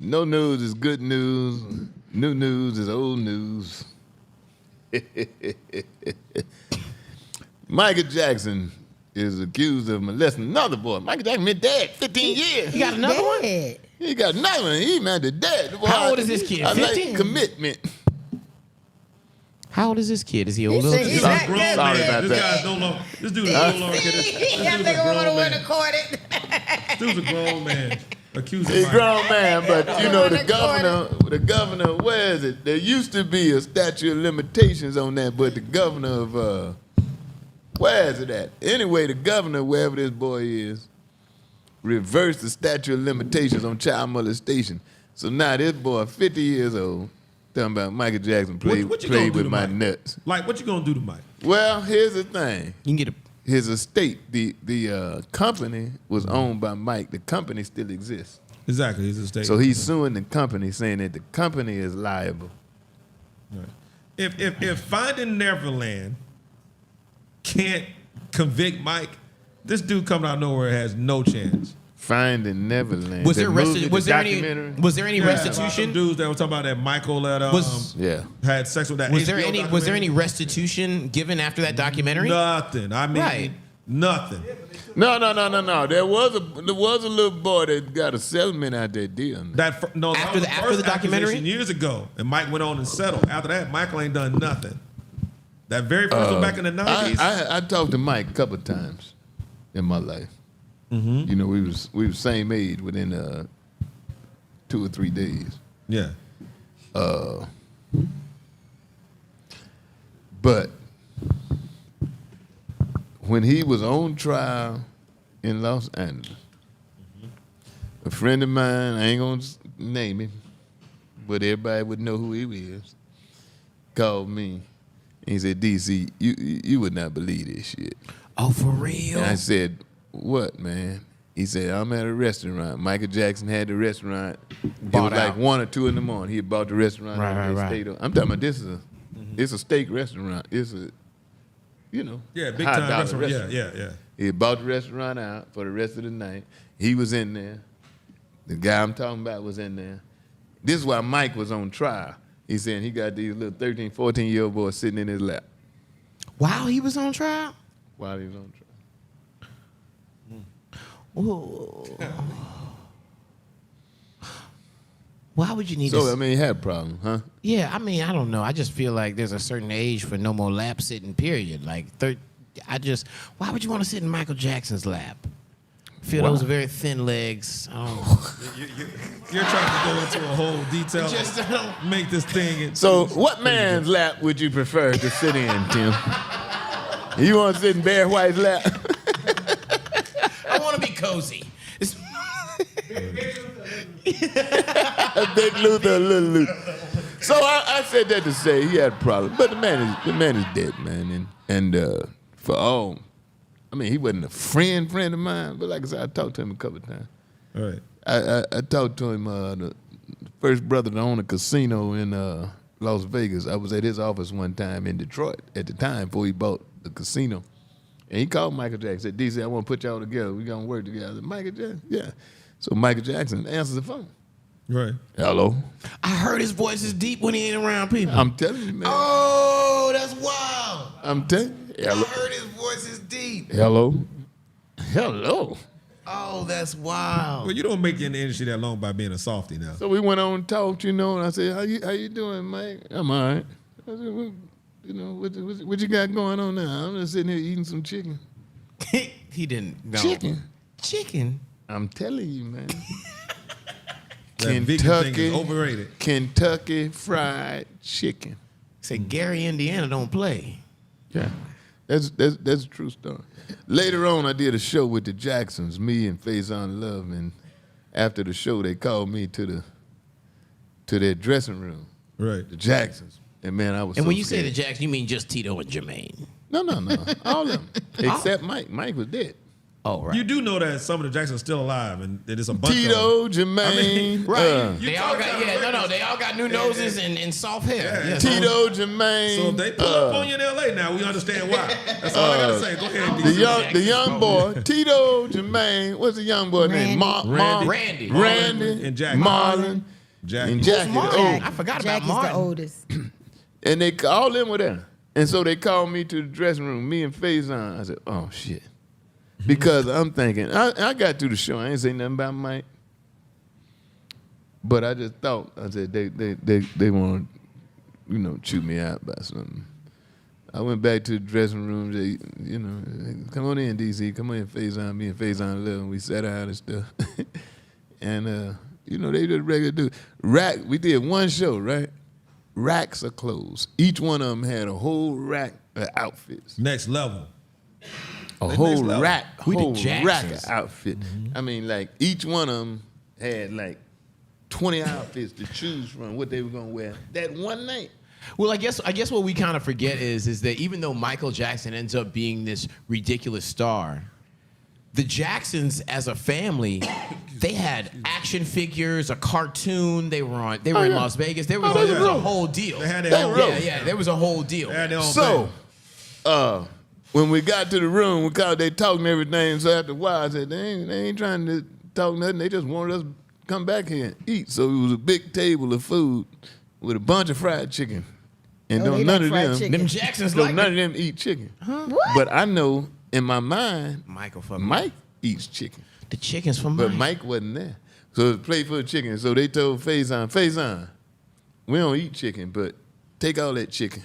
No news is good news. New news is old news. Michael Jackson is accused of molesting another boy. Michael Jackson been dead 15 years. He got another one? He got another one. He man to dead. Boy, How old is this kid? I 15? like commitment. How old is this kid? Is he a little? He's not Sorry good, about man. This that. guy's no longer. This dude is no longer. This Y'all dude's think a I want to grown win man. the court? This dude's a grown man. Accusing He's a Mike. grown man, but you know Wanna the governor, where is it? There used to be a statute of limitations on that, but the governor of where is it at? Anyway, the governor, wherever this boy is, reversed the statute of limitations on child molestation. So now this boy, 50 years old, talking about Michael Jackson played What you gonna do with to my Mike? nuts. Like, what you gonna do to Mike? Well, here's the thing. You can get a. His estate, the company was owned by Mike. The company still exists. Exactly, he's a state. So he's suing the company, saying that the company is liable. Right. If Finding Neverland can't convict Mike, this dude coming out of nowhere has no chance. Finding Neverland. Was there The movie, was the there any documentary? was there any Yeah, about restitution? some dudes that were talking about that Michael that Yeah. had sex with that. Was there HBO any documentary. restitution given after that documentary? Nothing. I mean, Right. nothing. No. There was a little boy that got a settlement out that deal. That After was the- after first the documentary? accusation years ago, and Mike went on and settled. After that, Michael ain't done nothing. That very first one back in the 90s. I talked to Mike a couple of times in my life. You know, we was same age within 2 or 3 days. yeah. But when he was on trial in Los Angeles, a friend of mine, I ain't gonna name him, but everybody would know who he is, called me. And he said, DC, you would not believe this shit. Oh, for real? And I said, what, man? He said, I'm at a restaurant. Michael Jackson had the restaurant. It Bought was like out. 1 or 2 in the morning. He had bought the restaurant. Right, and they right. stayed on. I'm talking about it's a steak restaurant. It's a, Yeah, big high time dollar restaurant. Yeah. He had bought the restaurant out for the rest of the night. He was in there. The guy I'm talking about was in there. This is why Mike was on trial. He's saying he got these little 13, 14-year-old boys sitting in his lap While he was on trial? while he was on trial. Ooh. Why would you need So, to? I mean, he had a problem, huh? Yeah, I mean, I don't know. I just feel like there's a certain age for no more lap sitting, period. Like, why would you want to sit in Michael Jackson's lap? I feel those very thin legs. I don't know. You're trying to go into a whole detail. Just don't- Make this thing. So, what man's lap would you prefer to sit in, Tim? You want to sit in Bear White's lap? I want to be cozy. It's- Big Luther, little Luther. So I said that to say he had a problem, but the man is dead, man, and for all, I mean, he wasn't a friend of mine, but like I said, I talked to him a couple of times. All right. I talked to him, the first brother to own a casino in Las Vegas. I was at his office one time in Detroit at the time before he bought the casino. And he called Michael Jackson, said, DC, I want to put y'all together. We're going to work together. I said, Michael Jackson? Yeah. So Michael Jackson answers the phone. Right. Hello? I heard his voice is deep when he ain't around people. I'm telling you, man. Oh, that's wild. I'm telling you. Hello? I heard his voice is deep. Hello? Hello? Oh, that's wild. Well, you don't make it in the industry that long by being a softie now. So we went on and talked, and I said, how you doing, Mike? I'm all right. I said, well, what you got going on now? I'm just sitting here eating some chicken. He didn't. No. Chicken? I'm telling you, man. That vegan thing is overrated. Kentucky Fried Chicken. Say Gary, Indiana don't play. Yeah. That's a true story. Later on, I did a show with the Jacksons, me and Faison Love, and after the show, they called me to their dressing room. Right. The Jacksons. And man, I was And so when you say scared. the Jackson, you mean just Tito and Jermaine. No. All of them. Except Mike. Mike was dead. Oh, right. You do know that some of the Jacksons are still alive, and there's a bunch Tito, of Jermaine. Right. You They all talk got about they all got new noses and soft hair. Yeah. Tito, Jermaine. So if they pull up on you in L.A. now, we understand why. That's all I gotta say. Go ahead, DC. the young boy, Tito, Jermaine. What's the young boy name? Randy. Randy, And Jackie. Marlon, Jackie. and Jackie. Martin. I forgot about Jackie's the Martin. oldest. And they all them were there. And so they called me to the dressing room, me and Faison. I said, oh, shit. Because I'm thinking, I got through the show. I ain't say nothing about Mike. But I just thought, I said, they want to, chew me out by something. I went back to the dressing room. They, come on in, DC. Come on in, Faison. Me and Faison left, and we sat down and stuff. And, they just regular dude. We did one show, right? Racks of clothes. Each one of them had a whole rack of outfits. Next level. A They whole next level. rack, We the whole rack of Jacksons. outfit. I mean, like each one of them had like 20 outfits to choose from what they were gonna wear that one night. Well, I guess what we kind of forget is that even though Michael Jackson ends up being this ridiculous star, the Jacksons as a family, they had action figures, a cartoon. They were in Las Vegas. There was a whole deal. They had their own There was a whole deal. They had their own So, thing. when we got to the room, because they talking everything, so after a while I said, they ain't trying to talk nothing. They just wanted us to come back here and eat. So it was a big table of food with a bunch of fried chicken. And Oh, don't they none like of fried them, chicken. Them Jacksons don't like none of them eat chicken. What? But I know in my mind, Michael for Mike eats chicken. the chickens from But Mike. Mike wasn't there. So it was a plate full of chicken. So they told Faison, we don't eat chicken, but take all that chicken.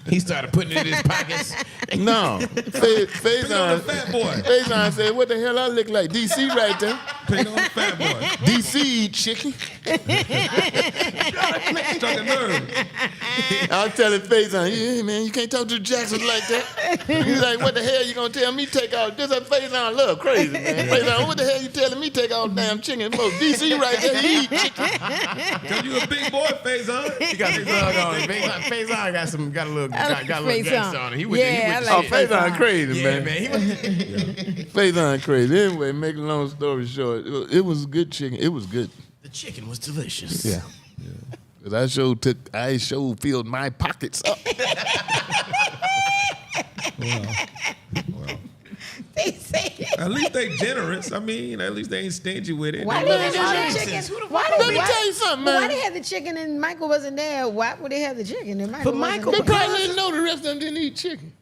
He started putting it in his pockets. No. Pick on the fat boy. Faison said, what the hell I look like? DC right there. Pick on the fat boy. DC eat chicken. Struck a nerve. I was telling Faison, yeah, man, you can't talk to the Jacksons like that. He's like, what the hell you gonna tell me take out? This is Faison love crazy, man. Faison, what the hell you telling me take out damn chicken? Look, DC right there, he eat chicken. Cause you a big boy, Faison. He got his glove on. Faison got a little gangster on it. He with Yeah, the I Oh, like shit. Faison crazy, Yeah, man. man. He was, Faison crazy. Anyway, make a long story short, it was good chicken. It was good. the chicken was delicious. Yeah. Cause I filled my pockets up. They say. At least they generous. I mean, at least they ain't stingy with it. Why They they love have all the Jacksons. chicken? Who the Why fuck- they- Let me why- tell you something, Why man. they had the chicken and Michael wasn't there? Why would they have the chicken and Michael But wasn't Michael- They there? probably didn't know the rest of them didn't eat chicken.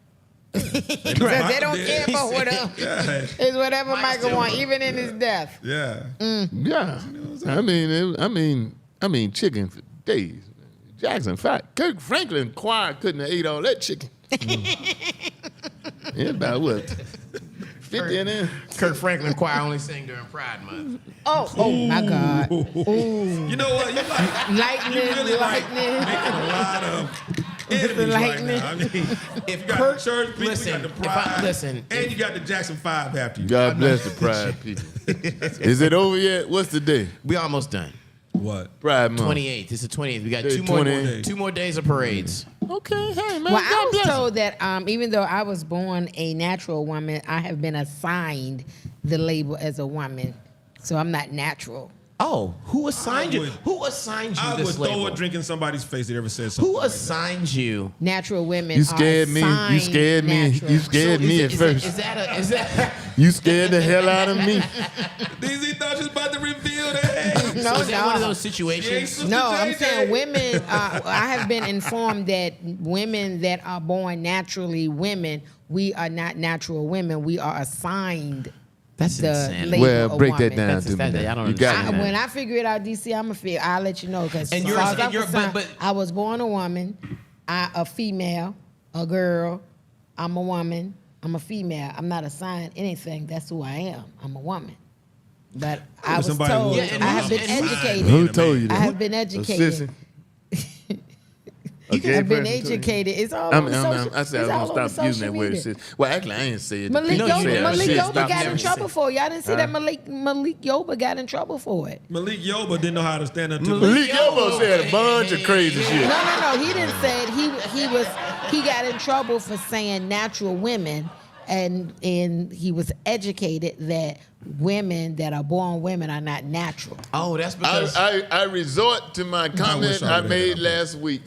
Because they don't care about what else. Yeah. It's whatever Michael Michael still- wants, even in his death. Yeah. Yeah. I mean, chicken for days. Jackson fat. Kirk Franklin choir couldn't have ate all that chicken. Yeah, about what? 50 in there. Kirk Franklin choir only sang during Pride Month. Oh my God. You know what? You like Lightning, really like lightning. making a lot of enemies right Lightning. now. I mean, If you got Kirk- the church people, listen, you got the if I- pride, listen, and if- you got the Jackson 5 after you. God bless the Pride people. Is it over yet? What's the day? We almost done. What? Pride month. 28th. It's the 28th. We got Day 28. two more days of parades. Okay, hey man. Well, I God was bless told that even though I was born a natural woman, I have been assigned the label as a woman. So I'm not natural. Oh, who assigned you? would- Who assigned you I would this throw label? a drink in somebody's face that ever said something. Who like that. assigned you? Natural women You scared are me. You assigned scared me. natural. You scared me at first. Is that You scared the hell out of me. DZ thought she was about to reveal that. No, is that one of no. those situations? Sister No, I'm JJ. saying women. I have been informed that women that are born naturally women, we are not natural women. We are assigned. That's The insanity. label Well, a break that woman. down That's to me. insanity. now. I don't You got understand. it. When I figure it out, DC, I'll let you know. Because And you're- and you're- but- I was born a woman, a female, a girl. I'm a woman. I'm a female. I'm not assigned anything. That's who I am. I'm a woman. But I was somebody told. who- Yeah, and I have been who's- educated. Who told you I that? have been educated. Assistant? Okay, I've been person told you. educated. It's all I over social. I said it's I all was over gonna stop using social that word. media. Assistant. Well, actually, I didn't say it. Malik People Yoba, say I Malik should Yoba stop got in using it. trouble for it. Y'all didn't see that Malik Yoba got in trouble for it. Malik Yoba didn't know how to stand up to Malik Yobo said a bunch of crazy shit. No. He didn't say it. He got in trouble for saying natural women. and he was educated that women that are born women are not natural. Oh, that's because I resort to my comment I made last week.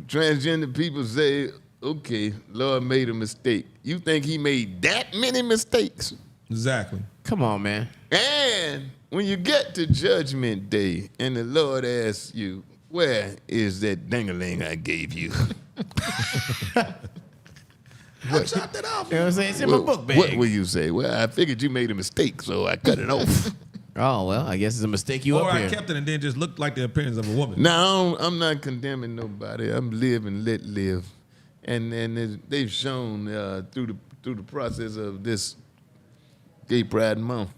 Transgender people say, okay, Lord made a mistake. You think he made that many mistakes? Exactly. come on, man. And when you get to Judgment Day and the Lord asks you, where is that ding-a-ling I gave you? I chopped it off. You know what I'm saying? It's in my book bag. What will you say? Well, I figured you made a mistake, so I cut it off. Oh, well, I guess it's a mistake you Or up I here. kept it and then just looked like the appearance of a woman. Now, I'm not condemning nobody. I'm live and let live. And they've shown through the process of this Gay Pride Month,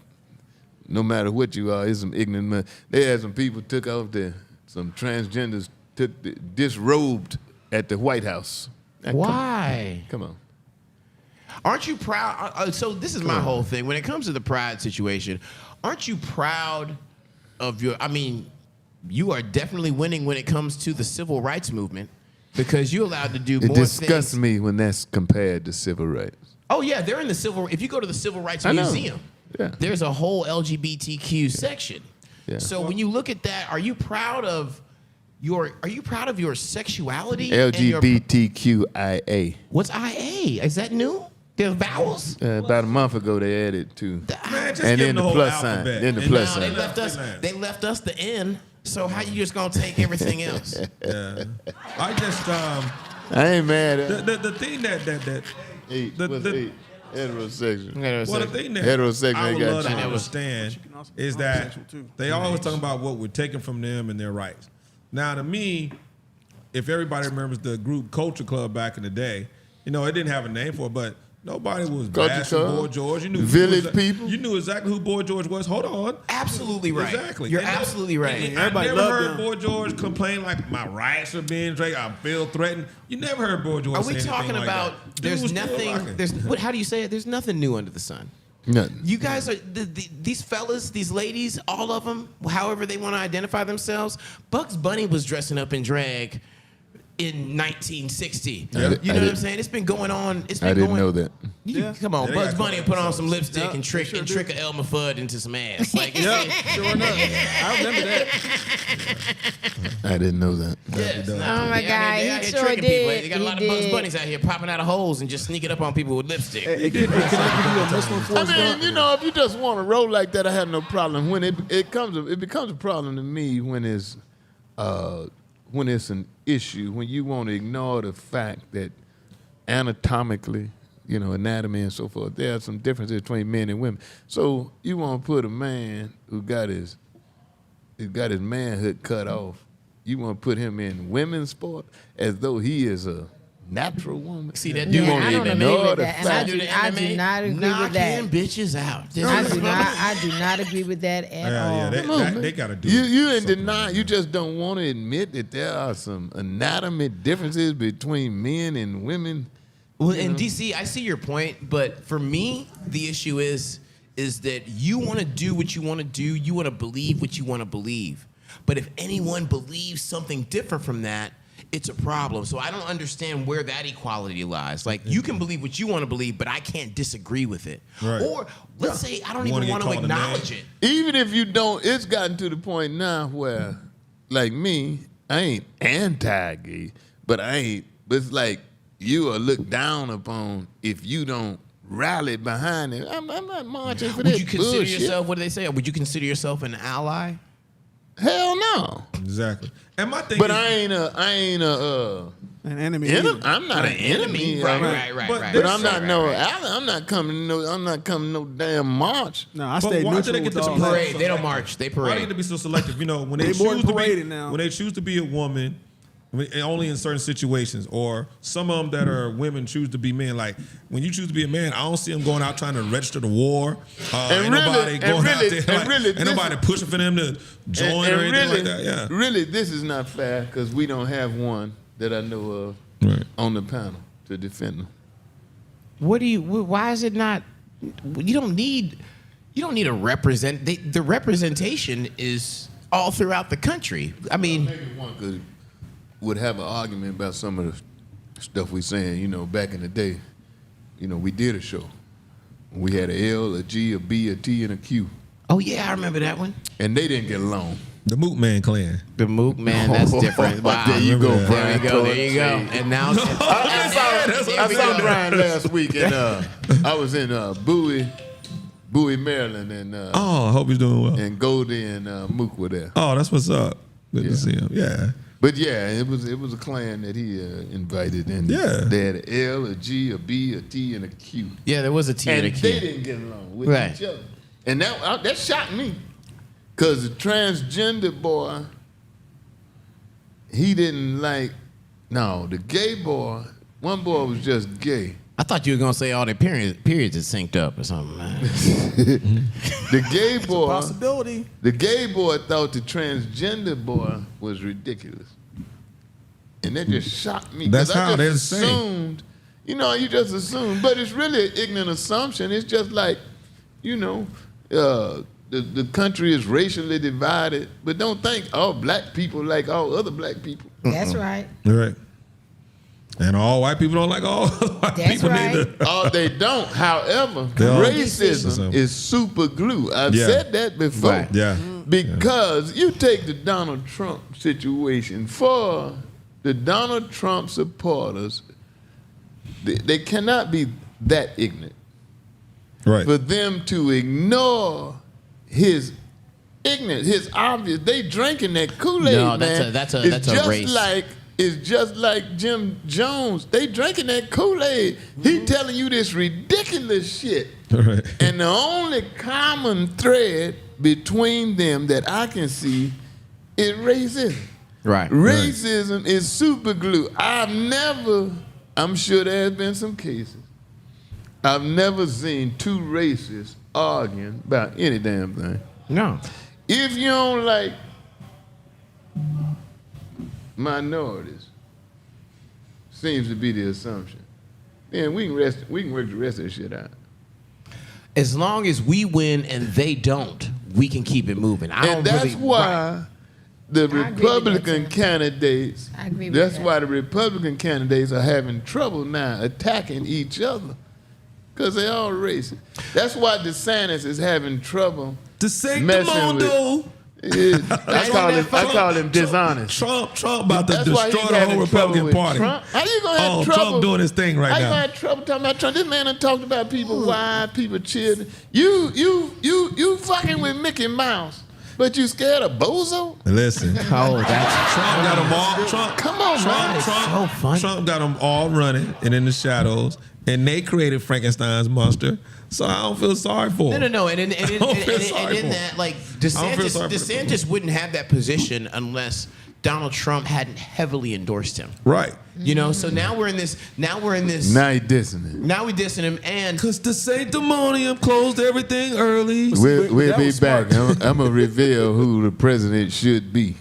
no matter what you are, it's some ignorant man. They had some people took off some transgenders disrobed at the White House. Now, Why? Come on. Aren't you proud? So this is my whole thing. When it comes to the pride situation, aren't you proud of your? I mean, you are definitely winning when it comes to the civil rights movement because you're allowed to do It more disgusts things. me when that's compared to civil rights. Oh yeah, they're in the civil. If you go to the Civil Rights I know. Museum, Yeah. there's a whole LGBTQ section. Yeah. So when you look at that, are you proud of your sexuality? and your- LGBTQIA. What's IA? Is that new? There's vowels. About a month ago, they added two. Man, just And give then them the whole plus sign. alphabet. Then the And plus now sign. They left us the N. So how you just gonna take everything else? Yeah. I just I ain't mad at the thing that eight. the- What's the- eight? Heterosexual. well, the thing that Heterosexual I ain't would got love to you. understand is that they always talking about what we're taking from them and their rights. Now, to me, if everybody remembers the group Culture Club back in the day, you know, it didn't have a name for it, but nobody was Culture bashing Club? Boy George. You knew Village people? You knew exactly who Boy George was. Hold on. Absolutely right. Exactly. You're And absolutely right. and Everybody I never loved heard them. Boy George complain like my rights are being taken. I feel threatened. You never heard Boy George. Are say we anything talking like about that. Dude there's was still nothing? rocking. There's what? How do you say it? There's nothing new under the sun. Nothing. You guys are these fellas, these ladies, all of them, however they want to identify themselves. Bugs Bunny was dressing up in drag in 1960. Yeah. You I know what I'm didn't- saying? It's been going on. It's been I didn't going, know that. Yeah. Come on, Yeah, they Bugs got Bunny caught put on some lipstick Yeah, and trick they sure and did. trick a Elmer Fudd into some ass. Like, Yeah, sure enough. I remember that. I didn't know that. yes, Oh my they God, out here, he they out here sure tricking people. did. They got a He lot of Bugs did. Bunnies out here popping out of holes and just sneaking up on people with lipstick. Hey, can I give you a Muslim I Forrest mean, Gump? you know, if you just want to roll like that, I have no problem. When it becomes a problem to me when it's an issue, when you want to ignore the fact that anatomically, you know, anatomy and so forth, there are some differences between men and women. So you want to put a man who got his manhood cut off, you want to put him in women's sport as though he is a natural woman. See that You dude? want I to don't agree ignore with the that. And I fact. do not agree with that. Knocking bitches out. I do not agree with that at all. They got to do. You in something denial. like You that. just don't want to admit that there are some anatomy differences between men and women. Well, in DC, I see your point, but for me, the issue is that you want to do what you want to do. You want to believe what you want to believe. But if anyone believes something different from that, it's a problem. So I don't understand where that equality lies. Like, you can believe what you want to believe, but I can't disagree with it. Right. Or let's say I don't You wanna even get want to called a acknowledge name? it. Even if you don't, it's gotten to the point now where, like me, I ain't anti-gay, but it's like you are looked down upon if you don't rally behind it. I'm not marching for Would that you consider bullshit. yourself, what do they say? Would you consider yourself an ally? Hell no. Exactly. And my thing But is, I ain't a An enemy. enemy. I'm not an enemy. Right, I'm not- right, right, But right. But right, I'm not right, no right. ally. I'm not coming no damn march. No, I But stay why do neutral they get with this all parade? that. Parade. They don't march. They why do they parade. to be so selective? You know, when they They more choose than to be paraded now. when they choose to be a woman, only in certain situations, or some of them that are women choose to be men. Like when you choose to be a man, I don't see them going out trying to register the war. And ain't nobody really- going and out really- there. and Like, really ain't this- nobody pushing for them to join or anything like that. Yeah. Really, this is not fair because we don't have one that I know of Right. on the panel to defend them. Why is it not? You don't need a represent. The representation is all throughout the country. I mean, Maybe one would have an argument about some of the stuff we saying, you know, back in the day. we did a show. We had a L, a G, a B, a T, and a Q. Oh yeah, I remember that one. And they didn't get along. The Mook Man clan. The Mook Man, that's different. Wow. There you go, Remember that. Brian. There you go. And now I saw Brian last week, and I was in Bowie, Maryland, and Oh, I hope he's doing well. and Goldie and Mook were there. Oh, that's what's up. Good to see him. Yeah. But yeah, it was a clan that he invited, and Yeah. they had a L, a G, a B, a T, and a Q. yeah, there was a T And and a they Q. didn't get along with Right. each other, and that shocked me, cause the transgender boy, he didn't like. No, the gay boy. One boy was just gay. I thought you were gonna say all the periods had synced up or something, man. The gay boy. Possibility. The gay boy thought the transgender boy was ridiculous. And that just shocked me. 'cause That's how I they just say. assumed, you just assume. But it's really an ignorant assumption. It's just like, the country is racially divided. But don't think all black people like all other black people. That's right. Right. And all white people don't like all white That's people right. neither. They don't. However, They all- racism is super glue. I've Yeah. said that before. Right. Yeah. Because you take the Donald Trump situation, for the Donald Trump supporters, they cannot be that ignorant Right. for them to ignore his ignorance, his obvious. They drinking that Kool-Aid, No, man. that's a It's just race. It's just like Jim Jones. They drinking that Kool-Aid. He telling you this ridiculous shit. Right. And the only common thread between them that I can see is racism. Right. Racism is super glue. I'm sure there have been some cases. I've never seen two racists arguing about any damn thing. No. If you don't like minorities, seems to be the assumption, then we can work the rest of this shit out. As long as we win and they don't, we can keep it moving. And that's why the agree with that, Republican too. candidates, I agree with that's that. why the Republican candidates are having trouble now attacking each other, because they all racist. That's why DeSantis is having trouble To say messing with. I call him dishonest. Trump about to That's why he's destroy the having whole trouble Republican with Party. Trump. How you gonna have Oh, trouble? Trump doing his thing right How you now. gonna have trouble talking about Trump? This man done talked about people, why people children. You fucking with Mickey Mouse, but you scared of Bozo? Listen, Oh, that's Trump got them all. Trump, Come on, man. so funny. Trump got them all running and in the shadows, and they created Frankenstein's monster. So I don't feel sorry for him. No. And in don't feel sorry in for that, like, I don't feel sorry for DeSantis wouldn't have that position unless Donald Trump hadn't heavily endorsed him. Right. So now we're in this. Now Now he dissing it. Now we dissing him, and Because the sanctimonium closed everything early. We'll That be was back. smart. I'm gonna reveal who the president should be.